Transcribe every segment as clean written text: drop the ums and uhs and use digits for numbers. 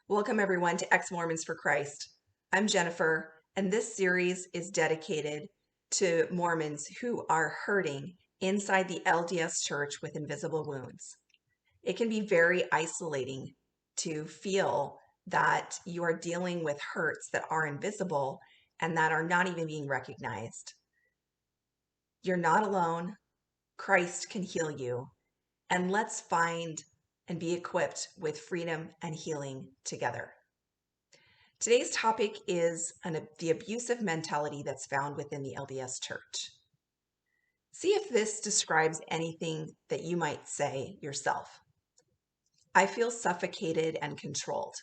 Welcome everyone to Ex-Mormons for Christ. I'm Jennifer, and this series is dedicated to Mormons who are hurting inside the LDS Church with invisible wounds. It can be very isolating to feel that you are dealing with hurts that are invisible and that are not even being recognized. You're not alone. Christ can heal you, and let's find and be equipped with freedom and healing together. Today's topic is the abusive mentality that's found within the LDS Church. See if this describes anything that you might say yourself. I feel suffocated and controlled.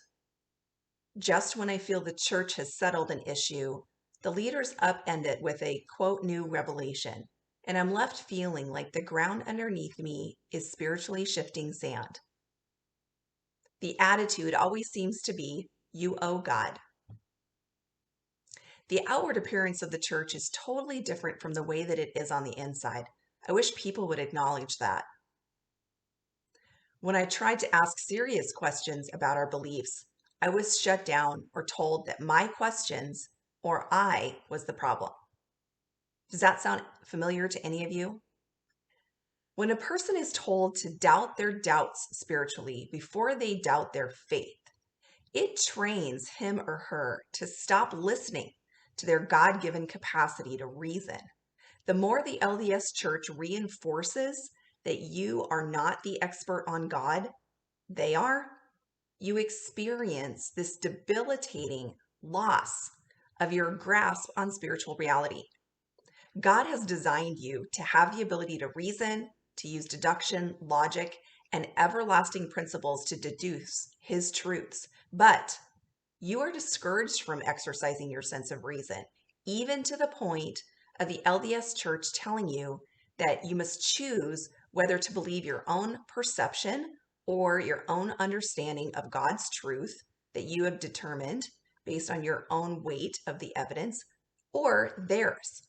Just when I feel the church has settled an issue, the leaders upend it with a quote new revelation, and I'm left feeling like the ground underneath me is spiritually shifting sand. The attitude always seems to be, you owe God. The outward appearance of the church is totally different from the way that it is on the inside. I wish people would acknowledge that. When I tried to ask serious questions about our beliefs, I was shut down or told that my questions or I was the problem. Does that sound familiar to any of you? When a person is told to doubt their doubts spiritually before they doubt their faith, it trains him or her to stop listening to their God-given capacity to reason. The more the LDS Church reinforces that you are not the expert on God, they are, you experience this debilitating loss of your grasp on spiritual reality. God has designed you to have the ability to reason, to use deduction, logic, and everlasting principles to deduce his truths. But you are discouraged from exercising your sense of reason, even to the point of the LDS Church telling you that you must choose whether to believe your own perception or your own understanding of God's truth that you have determined based on your own weight of the evidence, or theirs.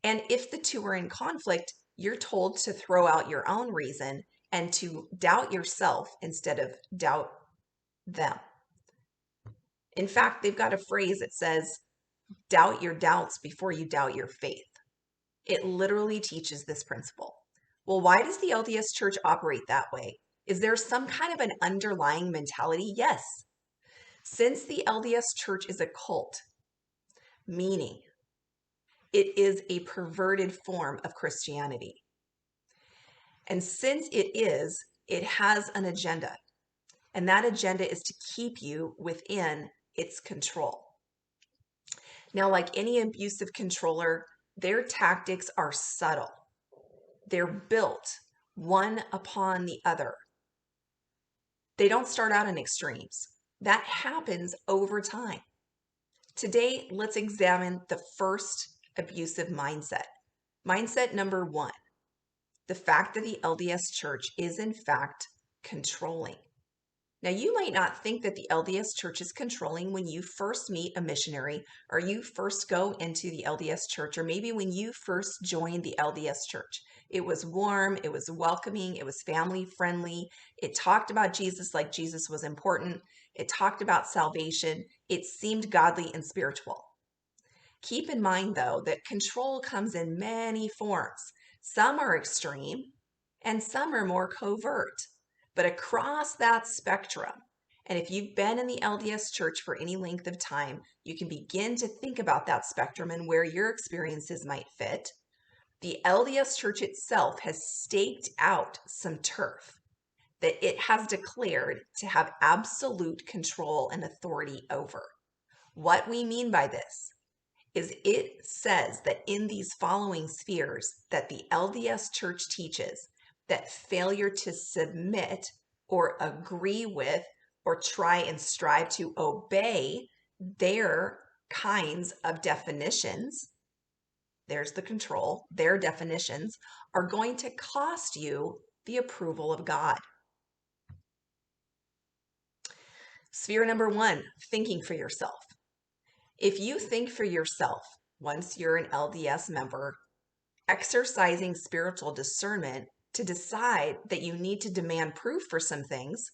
And if the two are in conflict, you're told to throw out your own reason and to doubt yourself instead of doubt them. In fact, they've got a phrase that says, doubt your doubts before you doubt your faith. It literally teaches this principle. Well, why does the LDS Church operate that way? Is there some kind of an underlying mentality? Yes. Since the LDS Church is a cult, meaning it is a perverted form of Christianity. And since it has an agenda. And that agenda is to keep you within its control. Now, like any abusive controller, their tactics are subtle. They're built one upon the other. They don't start out in extremes. That happens over time. Today, let's examine the first abusive mindset. Mindset number 1, the fact that the LDS Church is in fact controlling. Now, you might not think that the LDS Church is controlling when you first meet a missionary or you first go into the LDS Church, or maybe when you first joined the LDS Church. It was warm, it was welcoming, it was family friendly. It talked about Jesus like Jesus was important. It talked about salvation. It seemed godly and spiritual. Keep in mind, though, that control comes in many forms. Some are extreme and some are more covert. But across that spectrum, and if you've been in the LDS Church for any length of time, you can begin to think about that spectrum and where your experiences might fit. The LDS Church itself has staked out some turf that it has declared to have absolute control and authority over. What we mean by this is it says that in these following spheres that the LDS Church teaches that failure to submit or agree with or try and strive to obey their kinds of definitions, there's the control, their definitions are going to cost you the approval of God. Sphere number 1, thinking for yourself. If you think for yourself, once you're an LDS member, exercising spiritual discernment to decide that you need to demand proof for some things,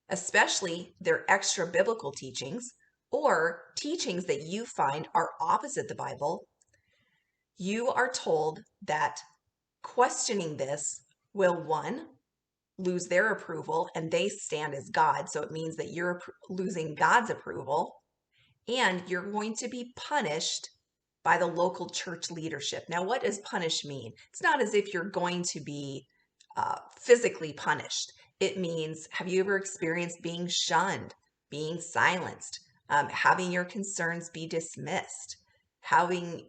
especially their extra biblical teachings or teachings that you find are opposite the Bible, you are told that questioning this will, one, lose their approval and they stand as God. So it means that you're losing God's approval and you're going to be punished by the local church leadership. Now, what does punish mean? It's not as if you're going to be physically punished. It means, have you ever experienced being shunned, being silenced, having your concerns be dismissed, having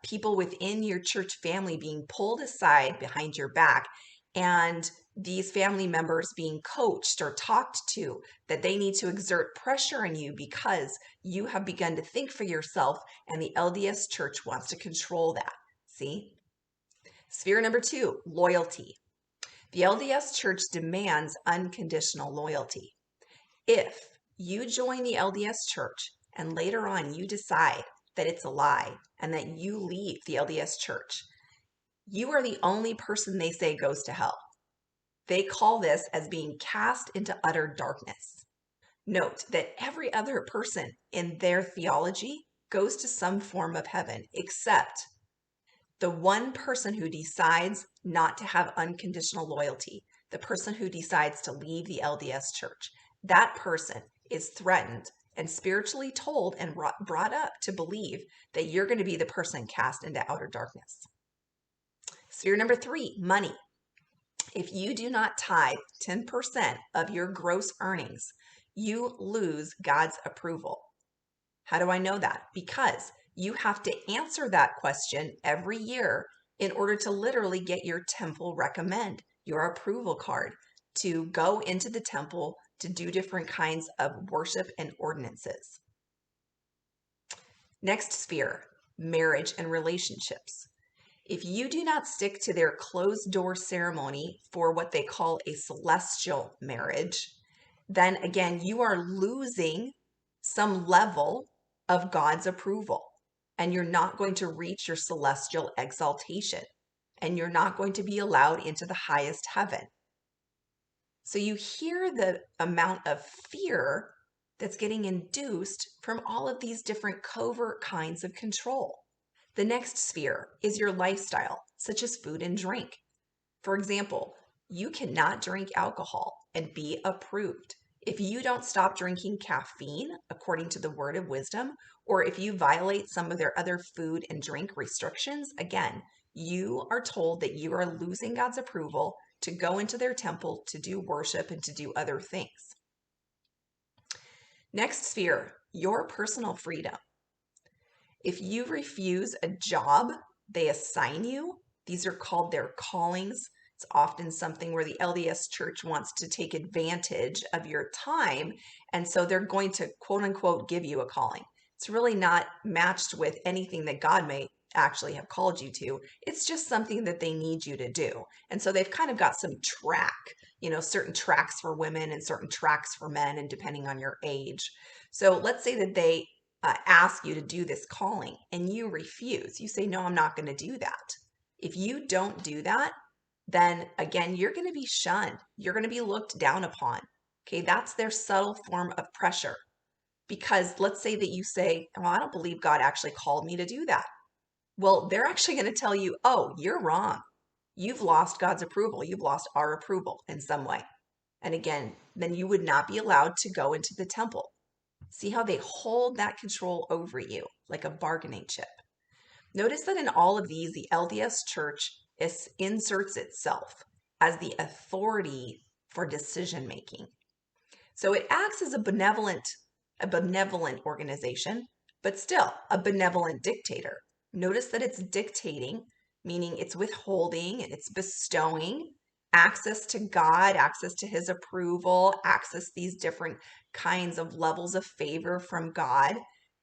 people within your church family being pulled aside behind your back, and these family members being coached or talked to that they need to exert pressure on you because you have begun to think for yourself and the LDS Church wants to control that. See? Sphere number 2, loyalty. The LDS Church demands unconditional loyalty. If you join the LDS Church and later on you decide that it's a lie and that you leave the LDS Church, you are the only person they say goes to hell. They call this as being cast into utter darkness. Note that every other person in their theology goes to some form of heaven, except the one person who decides not to have unconditional loyalty, the person who decides to leave the LDS Church. That person is threatened and spiritually told and brought up to believe that you're going to be the person cast into outer darkness. Sphere number 3, money. If you do not tithe 10% of your gross earnings, you lose God's approval. How do I know that? Because you have to answer that question every year in order to literally get your temple recommend, your approval card, to go into the temple to do different kinds of worship and ordinances. Next sphere, marriage and relationships. If you do not stick to their closed door ceremony for what they call a celestial marriage, then again, you are losing some level of God's approval and you're not going to reach your celestial exaltation and you're not going to be allowed into the highest heaven. So you hear the amount of fear that's getting induced from all of these different covert kinds of control. The next sphere is your lifestyle, such as food and drink. For example, you cannot drink alcohol and be approved. If you don't stop drinking caffeine, according to the word of wisdom, or if you violate some of their other food and drink restrictions, again, you are told that you are losing God's approval to go into their temple to do worship and to do other things. Next sphere, your personal freedom. If you refuse a job they assign you, these are called their callings. It's often something where the LDS Church wants to take advantage of your time, and so they're going to quote unquote give you a calling. It's really not matched with anything that God may actually have called you to. It's just something that they need you to do. And so they've kind of got some certain tracks for women and certain tracks for men, and depending on your age. So let's say that they ask you to do this calling and you refuse. You say, no, I'm not going to do that. If you don't do that, then again, you're going to be shunned. You're going to be looked down upon. Okay, that's their subtle form of pressure. Because let's say that you say, oh, I don't believe God actually called me to do that. Well, they're actually going to tell you, oh, you're wrong. You've lost God's approval. You've lost our approval in some way. And again, then you would not be allowed to go into the temple. See how they hold that control over you like a bargaining chip. Notice that in all of these, the LDS Church inserts itself as the authority for decision making. So it acts as a benevolent organization, but still a benevolent dictator. Notice that it's dictating, meaning it's withholding and it's bestowing access to God, access to his approval, access these different kinds of levels of favor from God.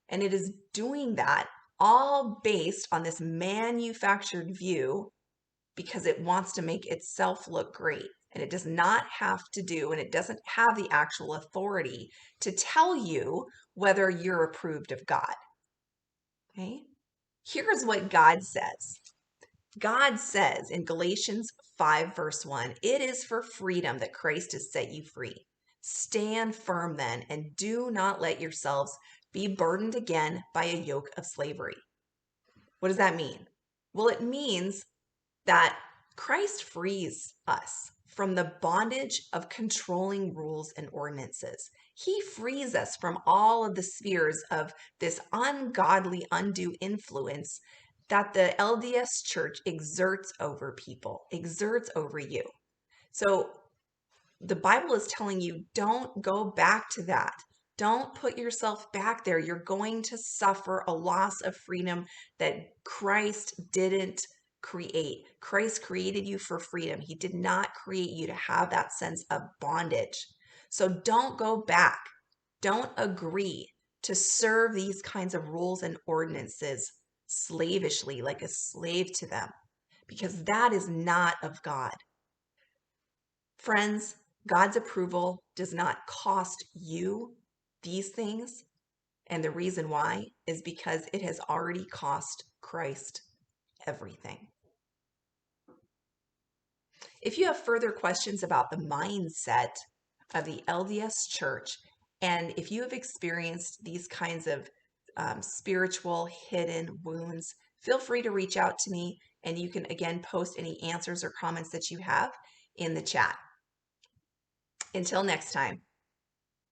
And it is doing that all based on this manufactured view because it wants to make itself look great. And it does not have to do, and it doesn't have the actual authority to tell you whether you're approved of God. Okay? Here's what God says. God says in Galatians 5 verse 1, it is for freedom that Christ has set you free. Stand firm then, and do not let yourselves be burdened again by a yoke of slavery. What does that mean? Well, it means that Christ frees us from the bondage of controlling rules and ordinances. He frees us from all of the spheres of this ungodly, undue influence that the LDS Church exerts over people, exerts over you. So the Bible is telling you, don't go back to that. Don't put yourself back there. You're going to suffer a loss of freedom that Christ didn't create. Christ created you for freedom. He did not create you to have that sense of bondage. So don't go back. Don't agree to serve these kinds of rules and ordinances slavishly, like a slave to them, because that is not of God. Friends, God's approval does not cost you these things. And the reason why is because it has already cost Christ everything. If you have further questions about the mindset of the LDS Church, and if you have experienced these kinds of spiritual hidden wounds, feel free to reach out to me, and you can again post any answers or comments that you have in the chat. Until next time.